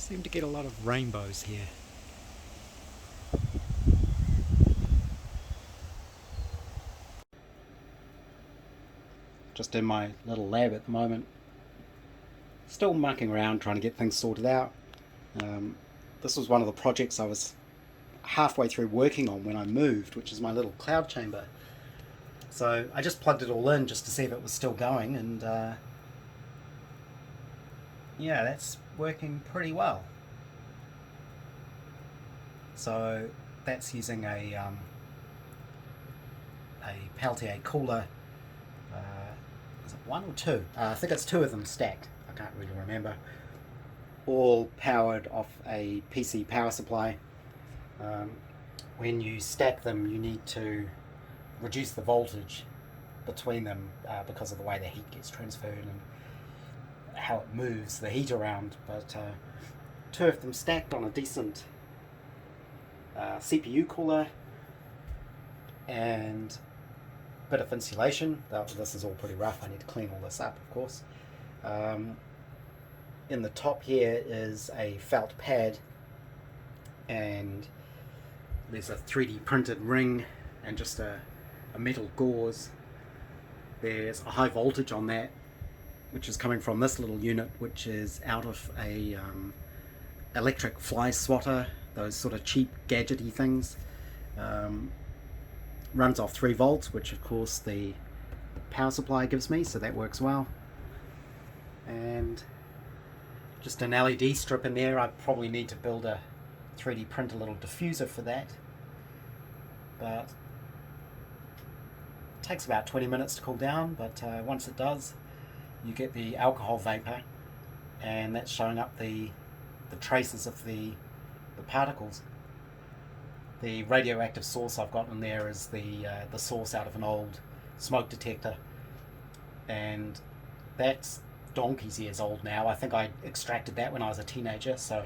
Seem to get a lot of rainbows here. Just in my little lab at the moment. Still mucking around trying to get things sorted out. This was one of the projects I was halfway through working on when I moved, which is my little cloud chamber. So I just plugged it all in just to see if it was still going, and yeah, that's working pretty well. So that's using a Peltier cooler. Is it one or two? I think it's two of them stacked. I can't really remember. All powered off a PC power supply. When you stack them, you need to reduce the voltage between them because of the way the heat gets transferred and how it moves the heat around. But two of them stacked on a decent CPU cooler and a bit of insulation. This is all pretty rough. I need to clean all this up, of course. In the top here is a felt pad, and there's a 3D printed ring and just a metal gauze. There's a high voltage on that, which is coming from this little unit, which is out of a electric fly swatter, those sort of cheap gadgety things. Runs off 3 volts, which of course the power supply gives me, so that works well. And just an LED strip in there. I probably need to build a 3D print a little diffuser for that, but it takes about 20 minutes to cool down. But once it does, you get the alcohol vapor, and that's showing up the traces of the particles. The radioactive source I've got in there is the source out of an old smoke detector, and that's donkey's years old now. I think I extracted that when I was a teenager, so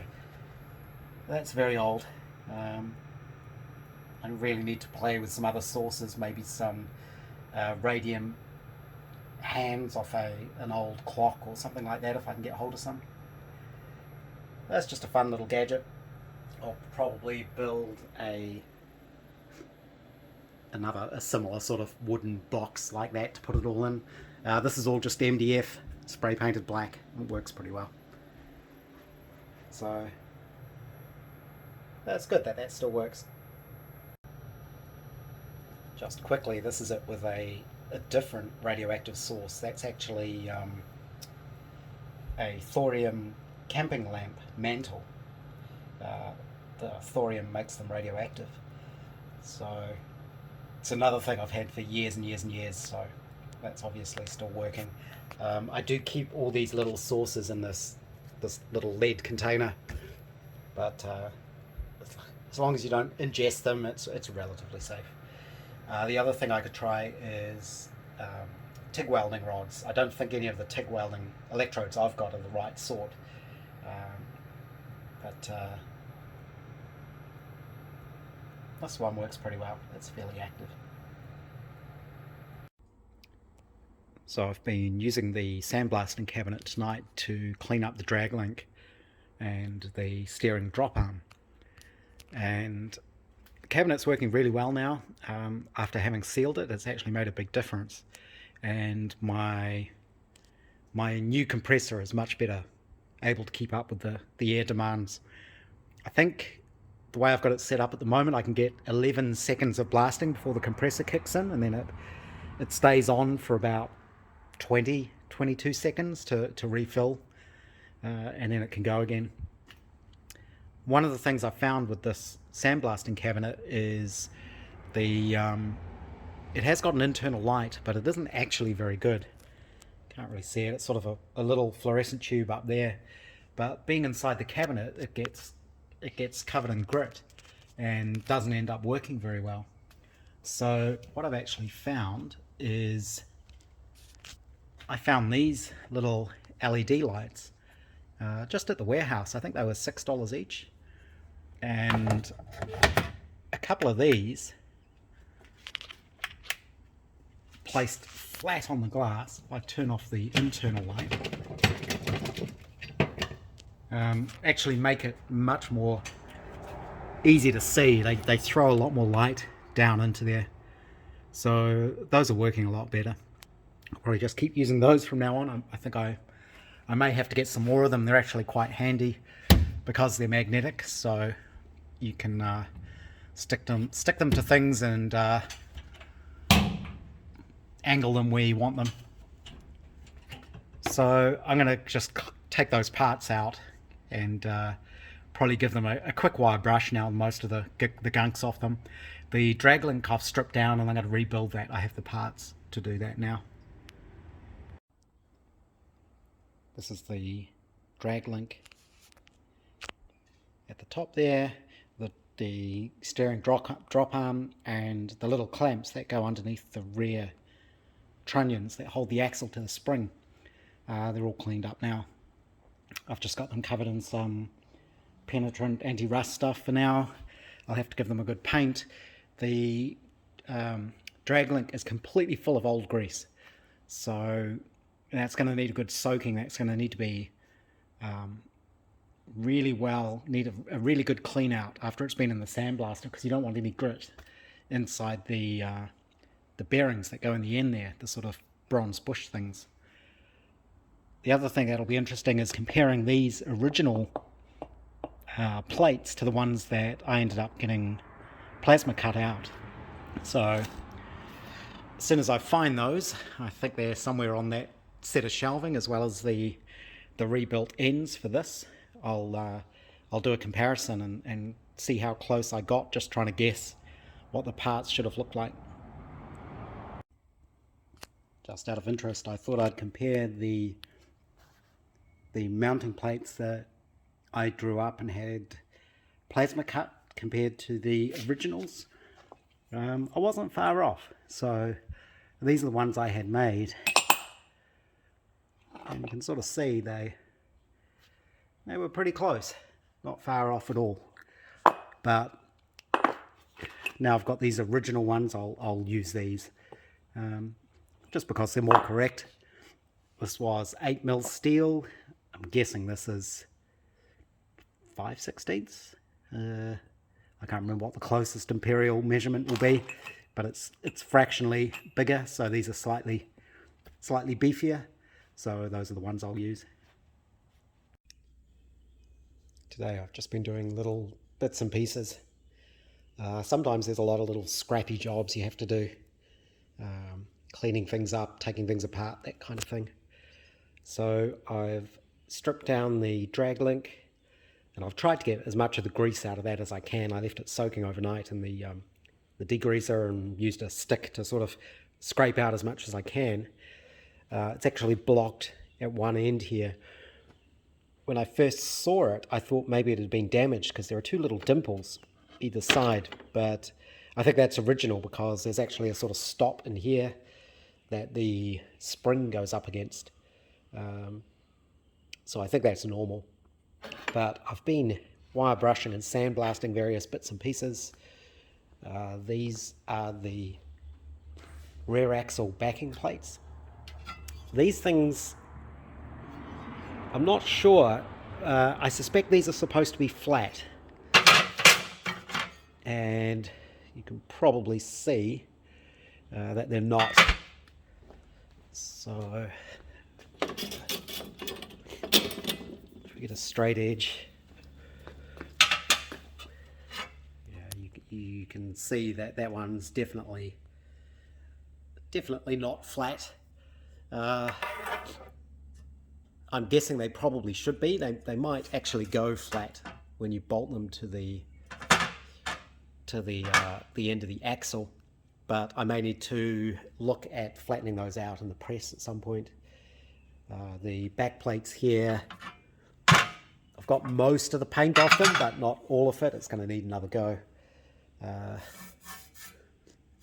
that's very old. I really need to play with some other sources, maybe some radium hands off an old clock or something like that if I can get hold of some. That's just a fun little gadget. I'll probably build a similar sort of wooden box like that to put it all in. This is all just MDF, spray painted black. It works pretty well. So that's good that still works. Just quickly, this is it with a different radioactive source. That's actually a thorium camping lamp mantle. The thorium makes them radioactive. So it's another thing I've had for years and years and years, so that's obviously still working. I do keep all these little sources in this little lead container, but as long as you don't ingest them, it's relatively safe. The other thing I could try is TIG welding rods. I don't think any of the TIG welding electrodes I've got are the right sort, but this one works pretty well. It's fairly active. So I've been using the sandblasting cabinet tonight to clean up the drag link and the steering drop arm. And the cabinet's working really well now. After having sealed it, it's actually made a big difference. And my new compressor is much better able to keep up with the air demands. I think the way I've got it set up at the moment, I can get 11 seconds of blasting before the compressor kicks in, and then it stays on for about 22 seconds to refill, and then it can go again. One of the things I found with this sandblasting cabinet is it has got an internal light, but it isn't actually very good. Can't really see it. It's sort of a little fluorescent tube up there, but being inside the cabinet, it gets covered in grit and doesn't end up working very well. So what I've actually found is I found these little LED lights just at the warehouse. I think they were $6 each, and a couple of these placed flat on the glass. If I turn off the internal light, actually make it much more easy to see. They throw a lot more light down into there. So those are working a lot better. I'll probably just keep using those from now on. I think I may have to get some more of them. They're actually quite handy because they're magnetic, so you can stick them to things and angle them where you want them. So I'm going to just take those parts out and probably give them a quick wire brush now, most of the gunk's off them. The drag link I've stripped down and I'm going to rebuild that. I have the parts to do that now. This is the drag link at the top there, the steering drop arm, and the little clamps that go underneath the rear trunnions that hold the axle to the spring. They're all cleaned up now. I've just got them covered in some penetrant anti-rust stuff for now. I'll have to give them a good paint. The drag link is completely full of old grease, so that's going to need a good soaking. That's going to need to be need a really good clean out after it's been in the sandblaster, because you don't want any grit inside the bearings that go in the end there, the sort of bronze bush things. The other thing that'll be interesting is comparing these original plates to the ones that I ended up getting plasma cut out. So as soon as I find those, I think they're somewhere on that set of shelving, as well as the rebuilt ends for this, I'll do a comparison and see how close I got, just trying to guess what the parts should have looked like. Just out of interest, I thought I'd compare the mounting plates that I drew up and had plasma cut compared to the originals. I wasn't far off, so these are the ones I had made, and you can sort of see they were pretty close, not far off at all. But now I've got these original ones, I'll use these just because they're more correct. This was 8mm steel. I'm guessing this is 5/16. I can't remember what the closest imperial measurement will be, but it's fractionally bigger, so these are slightly beefier. So those are the ones I'll use. Today I've just been doing little bits and pieces. Sometimes there's a lot of little scrappy jobs you have to do. Cleaning things up, taking things apart, that kind of thing. So I've stripped down the drag link, and I've tried to get as much of the grease out of that as I can. I left it soaking overnight in the degreaser and used a stick to sort of scrape out as much as I can. It's actually blocked at one end here. When I first saw it, I thought maybe it had been damaged because there are two little dimples either side, but I think that's original because there's actually a sort of stop in here that the spring goes up against. So I think that's normal. But I've been wire brushing and sandblasting various bits and pieces. These are the rear axle backing plates. These things, I'm not sure. I suspect these are supposed to be flat. And you can probably see that they're not. So if we get a straight edge, yeah, you can see that one's definitely not flat. I'm guessing they probably should be. They might actually go flat when you bolt them to the end of the axle, but I may need to look at flattening those out in the press at some point. The back plates here, I've got most of the paint off them, but not all of it. It's going to need another go.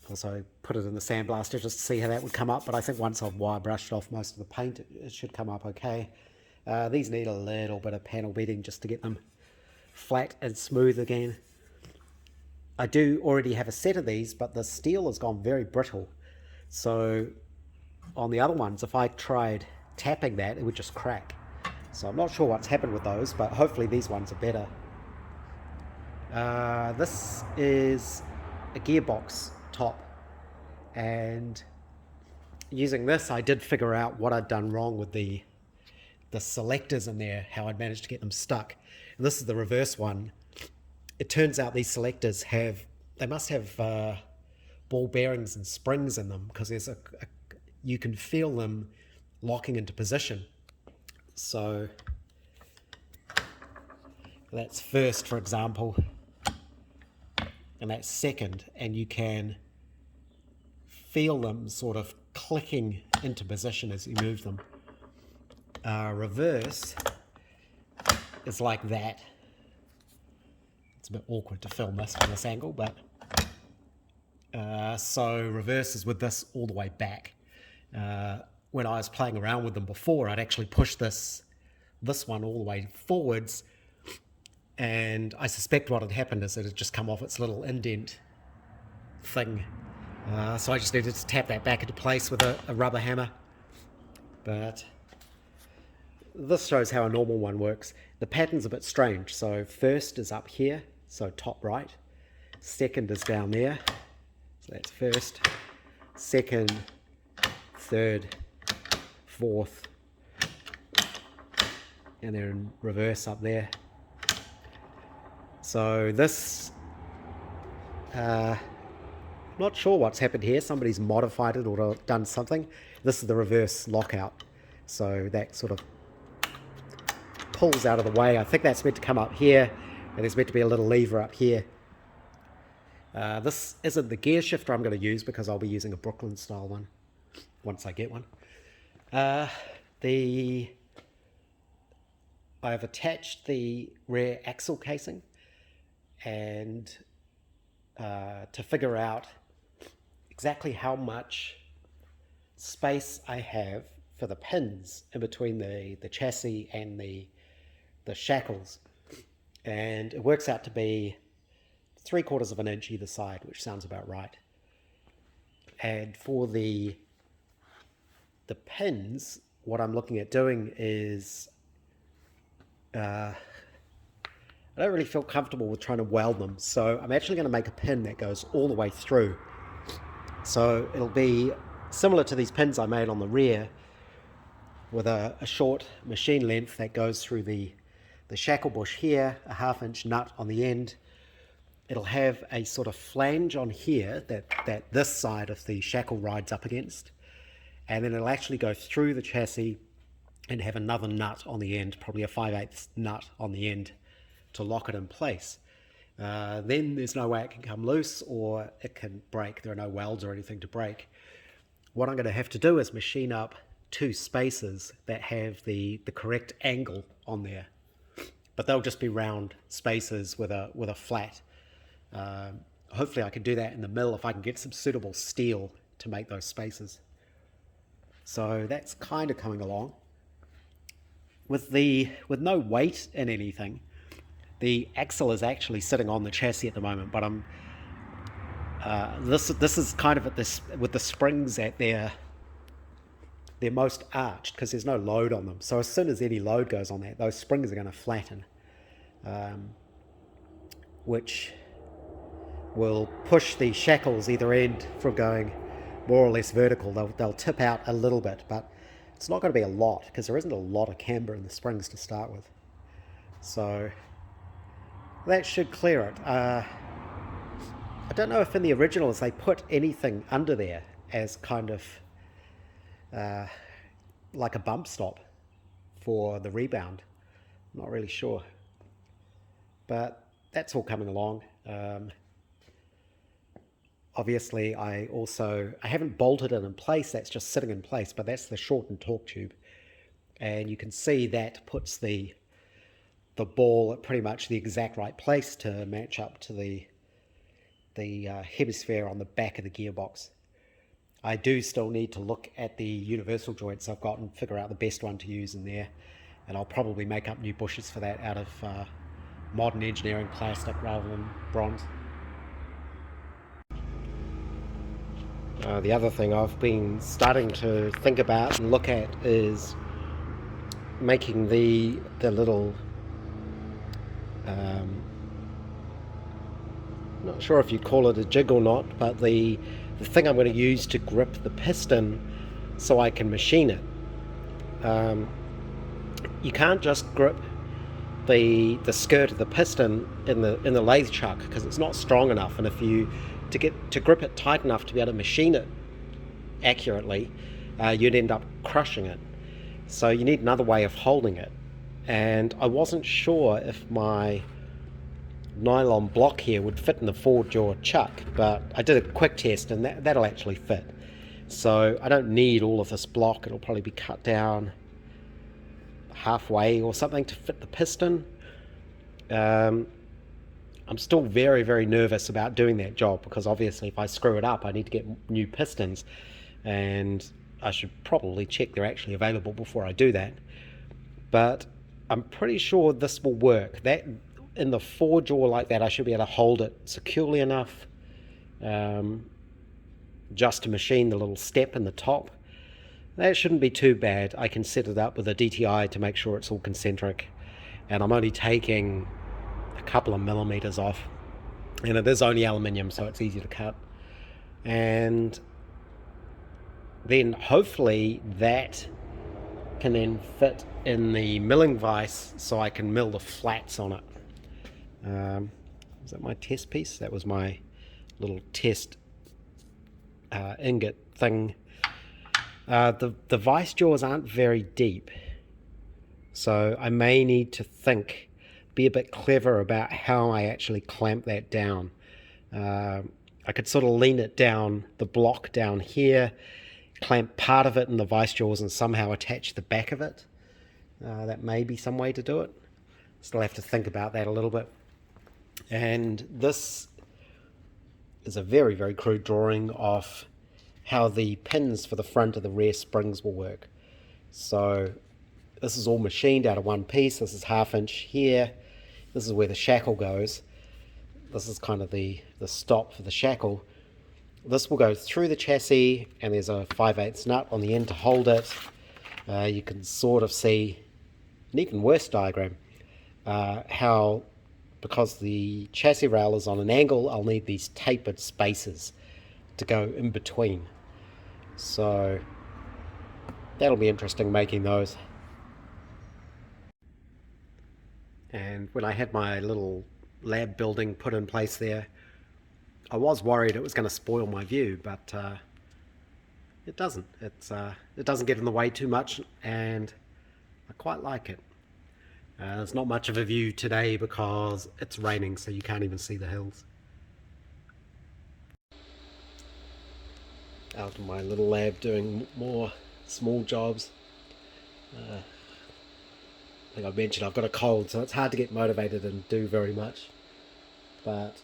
Also put it in the sandblaster just to see how that would come up, but I think once I've wire brushed off most of the paint, it should come up okay. These need a little bit of panel beading just to get them flat and smooth again. I do already have a set of these, but the steel has gone very brittle. So on the other ones, if I tried tapping that, it would just crack. So I'm not sure what's happened with those, but hopefully these ones are better. This is a gearbox top, and using this I did figure out what I'd done wrong with the selectors in there, how I'd managed to get them stuck. And this is the reverse one. It turns out these selectors must have ball bearings and springs in them, because you can feel them locking into position. So that's first, for example, and that's second, and you can feel them sort of clicking into position as you move them. Reverse is like that. It's a bit awkward to film this from this angle, but so reverse is with this all the way back. When I was playing around with them before, I'd actually push this one all the way forwards, and I suspect what had happened is it had just come off its little indent thing. So I just needed to tap that back into place with a rubber hammer. But this shows how a normal one works. The pattern's a bit strange. So first is up here, so top right. Second is down there, so that's first. Second, third, fourth, and they're in reverse up there. So this, not sure what's happened here. Somebody's modified it or done something. This is the reverse lockout. So that sort of pulls out of the way. I think that's meant to come up here, and there's meant to be a little lever up here. This isn't the gear shifter I'm going to use, because I'll be using a Brooklyn style one once I get one. I've attached the rear axle casing, and to figure out exactly how much space I have for the pins in between the chassis and the shackles, and it works out to be 3/4 of an inch either side, which sounds about right. And for the pins, what I'm looking at doing is I don't really feel comfortable with trying to weld them, so I'm actually going to make a pin that goes all the way through. So it'll be similar to these pins I made on the rear, with a short machine length that goes through the shackle bush here, a 1/2 inch nut on the end. It'll have a sort of flange on here that this side of the shackle rides up against, and then it'll actually go through the chassis and have another nut on the end, probably a 5/8 nut on the end, to lock it in place. Then there's no way it can come loose or it can break. There are no welds or anything to break. What I'm going to have to do is machine up 2 spacers that have the correct angle on there, but they'll just be round spacers with a flat. Hopefully I can do that in the mill if I can get some suitable steel to make those spacers. So that's kind of coming along. With no weight in anything, the axle is actually sitting on the chassis at the moment, but this is kind of with the springs at their most arched, because there's no load on them. So as soon as any load goes on that, those springs are going to flatten, which will push the shackles either end from going more or less vertical. They'll tip out a little bit, but it's not going to be a lot, because there isn't a lot of camber in the springs to start with. So that should clear it. I don't know if in the originals they put anything under there as kind of like a bump stop for the rebound. I'm not really sure, but that's all coming along. Obviously I haven't bolted it in place, that's just sitting in place, but that's the shortened torque tube, and you can see that puts the ball at pretty much the exact right place to match up to the hemisphere on the back of the gearbox. I do still need to look at the universal joints I've got and figure out the best one to use in there, and I'll probably make up new bushes for that out of modern engineering plastic rather than bronze. The other thing I've been starting to think about and look at is making the little, not sure if you'd call it a jig or not, but the thing I'm going to use to grip the piston so I can machine it. You can't just grip the skirt of the piston in the lathe chuck because it's not strong enough, and if you to grip it tight enough to be able to machine it accurately, you'd end up crushing it. So you need another way of holding it, and I wasn't sure if my nylon block here would fit in the 4-jaw chuck, but I did a quick test and that'll actually fit. So I don't need all of this block. It'll probably be cut down halfway or something to fit the piston. I'm still very, very nervous about doing that job because obviously if I screw it up I need to get new pistons, and I should probably check they're actually available before I do that. But I'm pretty sure this will work. That in the 4-jaw like that, I should be able to hold it securely enough just to machine the little step in the top. That shouldn't be too bad. I can set it up with a DTI to make sure it's all concentric, and I'm only taking a couple of millimeters off, and it is only aluminium, so it's easy to cut. And then hopefully that can then fit in the milling vise so I can mill the flats on it. Was that my test piece? That was my little test ingot thing. The vice jaws aren't very deep, so I may need to be a bit clever about how I actually clamp that down. I could sort of lean it down, the block down here, clamp part of it in the vice jaws and somehow attach the back of it. That may be some way to do it. Still have to think about that a little bit. And this is a very, very crude drawing of how the pins for the front of the rear springs will work. So this is all machined out of one piece. This is 1/2 inch here. This is where the shackle goes. This is kind of the stop for the shackle. This will go through the chassis, and there's a 5/8 nut on the end to hold it. You can sort of see an even worse diagram, how, because the chassis rail is on an angle, I'll need these tapered spaces to go in between. So that'll be interesting making those. And when I had my little lab building put in place there, I was worried it was going to spoil my view, but it doesn't. It doesn't get in the way too much, and I quite like it. There's not much of a view today because it's raining, so you can't even see the hills. Out in my little lab doing more small jobs. I think I mentioned I've got a cold, so it's hard to get motivated and do very much. But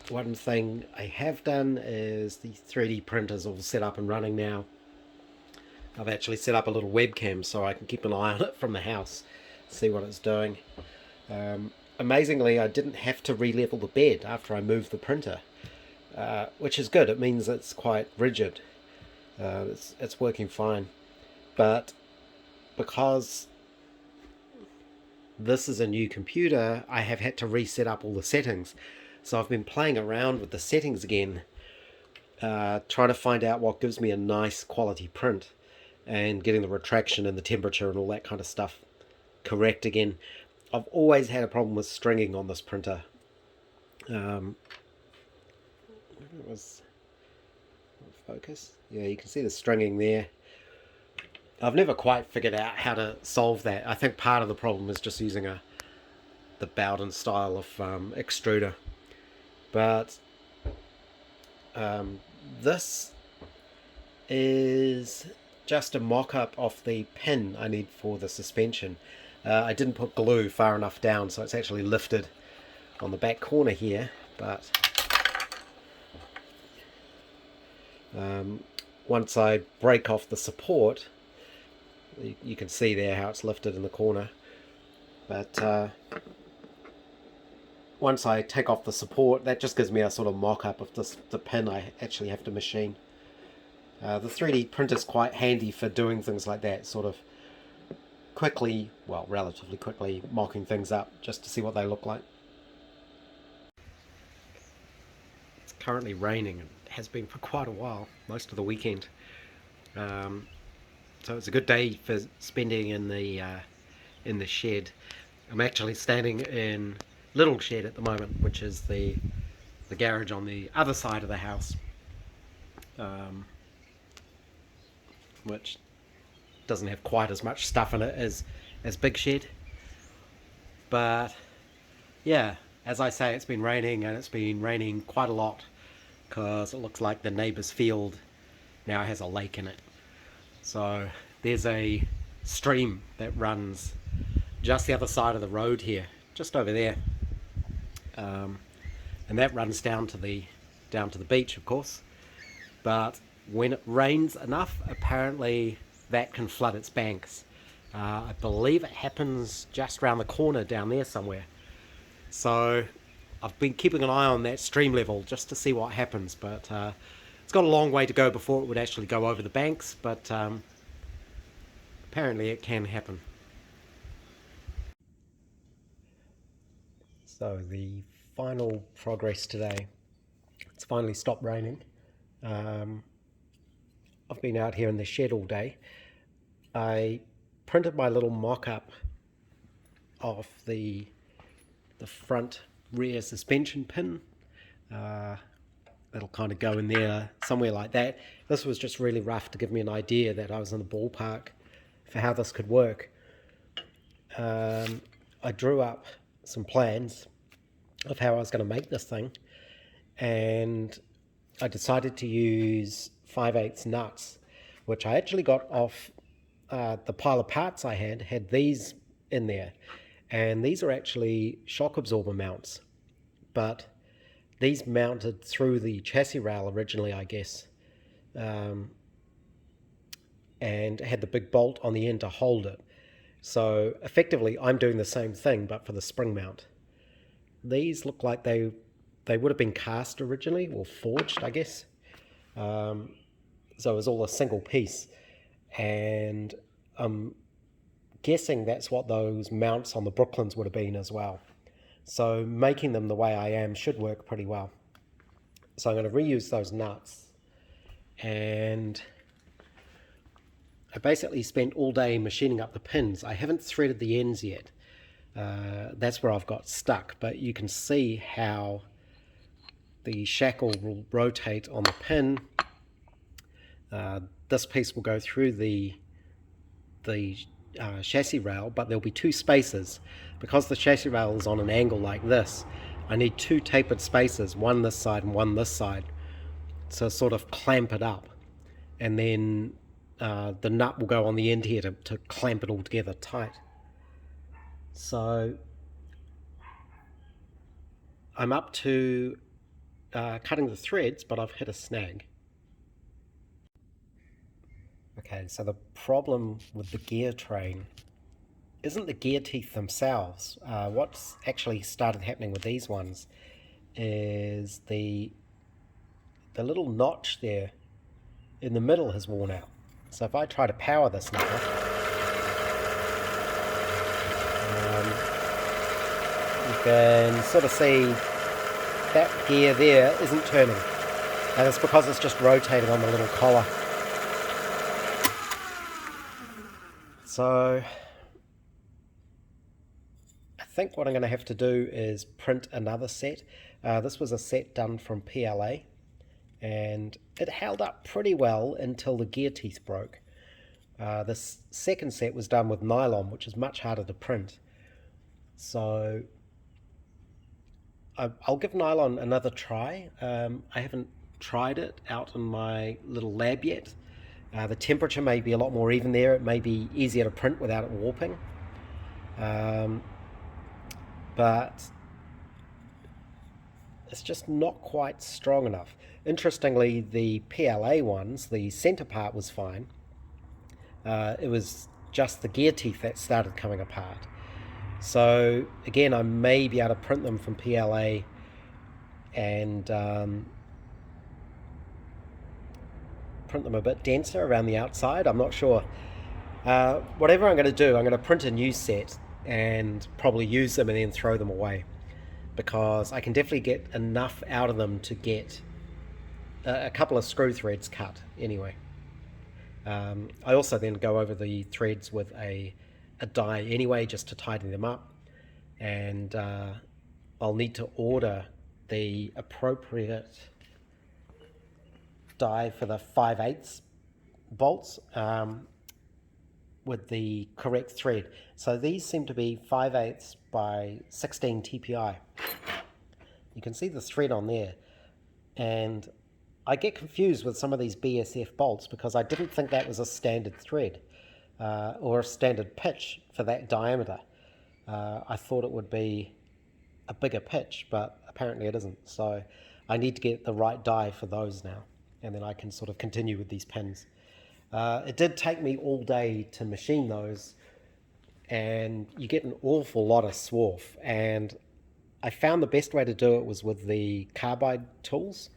one thing I have done is the 3D printers all set up and running now. I've actually set up a little webcam so I can keep an eye on it from the house, see what it's doing. Amazingly, I didn't have to re-level the bed after I moved the printer, which is good. It means it's quite rigid. It's working fine. But because this is a new computer, I have had to reset up all the settings. So I've been playing around with the settings again, trying to find out what gives me a nice quality print, and getting the retraction and the temperature and all that kind of stuff correct again. I've always had a problem with stringing on this printer. It was focus. Yeah, you can see the stringing there. I've never quite figured out how to solve that. I think part of the problem is just using the Bowden style of extruder. But this is just a mock-up of the pin I need for the suspension. I didn't put glue far enough down, so it's actually lifted on the back corner here, but once I break off the support, you can see there how it's lifted in the corner. But once I take off the support, that just gives me a sort of mock-up of the pin I actually have to machine. The 3D printer is quite handy for doing things like that, sort of quickly, well, relatively quickly, mocking things up just to see what they look like. It's currently raining and has been for quite a while, most of the weekend. So it's a good day for spending in the shed. I'm actually standing in Little Shed at the moment, which is the garage on the other side of the house, which doesn't have quite as much stuff in it as Big Shed. But yeah, as I say, it's been raining, and it's been raining quite a lot because it looks like the neighbour's field now has a lake in it. So there's a stream that runs just the other side of the road here, just over there, and that runs down to the beach, of course. But when it rains enough, apparently that can flood its banks. I believe it happens just around the corner down there somewhere. So I've been keeping an eye on that stream level just to see what happens, but it's got a long way to go before it would actually go over the banks, but apparently it can happen. So the final progress today, it's finally stopped raining. I've been out here in the shed all day. I printed my little mock-up of the front rear suspension pin. That'll kind of go in there somewhere like that. This was just really rough to give me an idea that I was in the ballpark for how this could work. I drew up some plans of how I was going to make this thing, and I decided to use 5/8 nuts, which I actually got off the pile of parts I had these in there, and these are actually shock absorber mounts, but these mounted through the chassis rail originally, I guess, and had the big bolt on the end to hold it. So effectively I'm doing the same thing but for the spring mount. These look like they would have been cast originally, or forged, I guess. So it was all a single piece, and I'm guessing that's what those mounts on the Brooklyns would have been as well. So making them the way I am should work pretty well. So I'm going to reuse those nuts, and I basically spent all day machining up the pins. I haven't threaded the ends yet. That's where I've got stuck, but you can see how the shackle will rotate on the pin. This piece will go through the chassis rail, but there'll be two spaces. Because the chassis rail is on an angle like this, I need two tapered spaces, one this side and one this side, to sort of clamp it up, and then the nut will go on the end here to clamp it all together tight. So I'm up to cutting the threads, but I've hit a snag. Okay, so the problem with the gear train isn't the gear teeth themselves. What's actually started happening with these ones is the little notch there in the middle has worn out. So if I try to power this now, you can sort of see that gear there isn't turning, and it's because it's just rotating on the little collar. So I think what I'm going to have to do is print another set. This was a set done from PLA, and it held up pretty well until the gear teeth broke. This second set was done with nylon, which is much harder to print. So I'll give nylon another try. I haven't tried it out in my little lab yet. The temperature may be a lot more even there. It may be easier to print without it warping. But it's just not quite strong enough. Interestingly, the PLA ones, the center part was fine. It was just the gear teeth that started coming apart. So again, I may be able to print them from PLA and print them a bit denser around the outside. I'm not sure. Whatever I'm going to do, I'm going to print a new set and probably use them and then throw them away, because I can definitely get enough out of them to get a couple of screw threads cut anyway. I also then go over the threads with a die anyway, just to tighten them up, and I'll need to order the appropriate die for the 5/8 bolts, with the correct thread. So these seem to be 5/8 by 16 TPI. You can see the thread on there, and I get confused with some of these BSF bolts because I didn't think that was a standard thread or a standard pitch for that diameter. I thought it would be a bigger pitch, but apparently it isn't. So I need to get the right die for those now, and then I can sort of continue with these pins. It did take me all day to machine those, and you get an awful lot of swarf, and I found the best way to do it was with the carbide tools.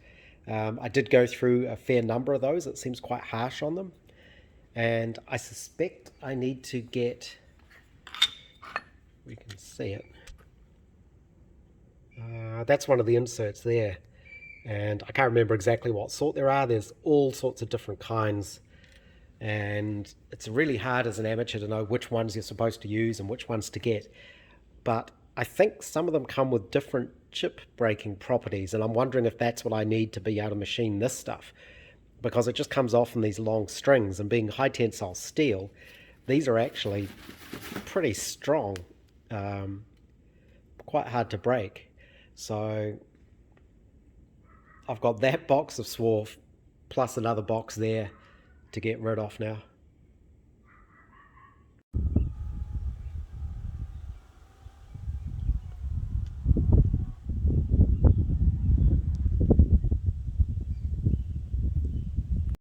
I did go through a fair number of those. It seems quite harsh on them, and I suspect I need to get, we can see it, that's one of the inserts there, and I can't remember exactly what sort there are. There's all sorts of different kinds, and it's really hard as an amateur to know which ones you're supposed to use and which ones to get. But I think some of them come with different chip breaking properties, and I'm wondering if that's what I need to be able to machine this stuff, because it just comes off in these long strings, and being high tensile steel, these are actually pretty strong, quite hard to break. So I've got that box of swarf plus another box there to get rid of now.